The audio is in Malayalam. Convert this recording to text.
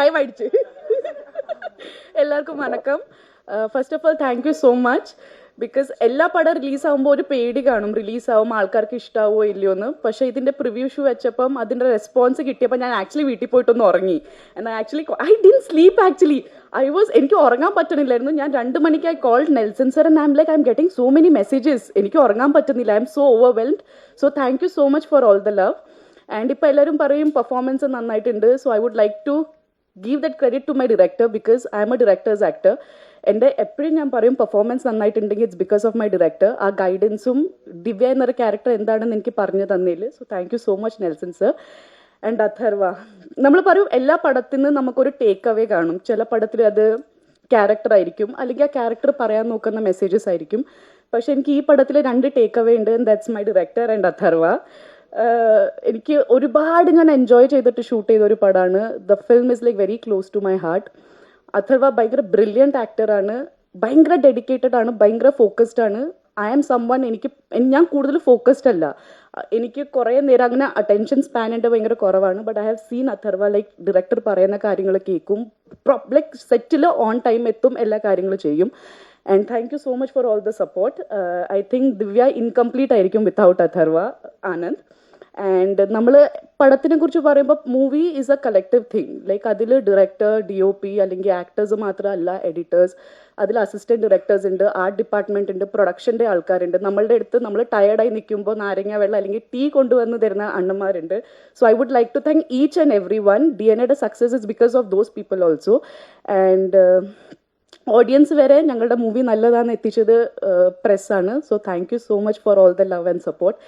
ടൈം അടിച്ച്. എല്ലാവർക്കും വണക്കം. First of all thank you so much. Because എല്ലാ പടം റിലീസാകുമ്പോൾ ഒരു പേടി കാണും, റിലീസാകുമ്പോൾ ആൾക്കാർക്ക് ഇഷ്ടാവോ ഇല്ലയോ എന്ന്. പക്ഷേ ഇതിൻ്റെ പ്രിവ്യൂ ഷൂ വെച്ചപ്പം അതിൻ്റെ റെസ്പോൺസ് കിട്ടിയപ്പോൾ ഞാൻ ആക്ച്വലി വീട്ടിൽ പോയിട്ടൊന്ന് ഉറങ്ങി. എന്നാൽ actually I didn't sleep actually. എനിക്ക് ഉറങ്ങാൻ പറ്റണില്ലായിരുന്നു. ഞാൻ 2 മണിക്ക് I called Nelson sir and I am like I am getting so many messages. എനിക്ക് ഉറങ്ങാൻ പറ്റുന്നില്ല. I am so overwhelmed. So thank you so much for all the love. And ഇപ്പോൾ എല്ലാവരും പറയും പെർഫോമൻസ് നന്നായിട്ടുണ്ട്. So I would like to give that credit to my director because I am a director's actor. എൻ്റെ എപ്പോഴും ഞാൻ പറയും പെർഫോമൻസ് നന്നായിട്ടുണ്ടെങ്കിൽ it's because of my director. ആ ഗൈഡൻസും ദിവ്യ എന്നൊരു ക്യാരക്ടർ എന്താണെന്ന് എനിക്ക് പറഞ്ഞു തന്നതിൽ. So thank you so much Nelson sir. And Atharva, നമ്മൾ പറയും എല്ലാ പടത്തിൽ നിന്ന് നമുക്കൊരു ടേക്ക് അവേ കാണും. ചില പടത്തിൽ അത് ക്യാരക്ടർ ആയിരിക്കും, അല്ലെങ്കിൽ ആ ക്യാരക്ടർ പറയാൻ നോക്കുന്ന മെസ്സേജസ് ആയിരിക്കും. പക്ഷെ എനിക്ക് ഈ പടത്തിൽ 2 ടേക്ക് അവേ ഉണ്ട്. That's my director and Atharva. എനിക്ക് ഒരുപാട് ഞാൻ എൻജോയ് ചെയ്തിട്ട് ഷൂട്ട് ചെയ്ത ഒരു പടമാണ്. The film is like very close to my heart. Atharva ഭയങ്കര ബ്രില്യൻറ്റ് ആക്ടറാണ്, ഭയങ്കര ഡെഡിക്കേറ്റഡ് ആണ്, ഭയങ്കര ഫോക്കസ്ഡ് ആണ്. ഐ ആം സംവൺ, ഞാൻ കൂടുതൽ ഫോക്കസ്ഡ് അല്ല. എനിക്ക് കുറേ നേരം അങ്ങനെ അറ്റൻഷൻ സ്പാൻ എൻ്റെ ഭയങ്കര കുറവാണ്. But I have seen Atharva like director പറയുന്ന കാര്യങ്ങൾ കേൾക്കും, ലൈക്ക് സെറ്റിൽ ഓൺ ടൈം എത്തും, എല്ലാ കാര്യങ്ങളും ചെയ്യും. And thank you so much for all the support. I think Divya incomplete ആയിരിക്കും വിത്തൗട്ട് അഥർവ ആനന്ദ്. ആൻഡ് നമ്മൾ പടത്തിനെ കുറിച്ച് പറയുമ്പോൾ movie is A collective thing. Like അതിൽ ഡയറക്ടർ, DOP അല്ലെങ്കിൽ ആക്ടേഴ്സ് മാത്രമല്ല, എഡിറ്റേഴ്സ്, അതിൽ അസിസ്റ്റൻറ്റ് ഡയറക്ടേഴ്സ് ഉണ്ട്, ആർട്ട് ഡിപ്പാർട്ട്മെൻറ്റ് ഉണ്ട്, പ്രൊഡക്ഷൻ്റെ ആൾക്കാരുണ്ട്. നമ്മളുടെ അടുത്ത് നമ്മൾ ടയർഡായി നിൽക്കുമ്പോൾ നാരങ്ങ വെള്ളം അല്ലെങ്കിൽ ടീ കൊണ്ടുവന്ന് തരുന്ന അണ്ണന്മാരുണ്ട്. So I would like to thank each and every one. DNA success is because of those people also. And audience വരെ ഞങ്ങളുടെ മൂവി നല്ലതാണെന്ന് എത്തിച്ചത് പ്രസ്സാണ്. So thank you so much for all the love and support.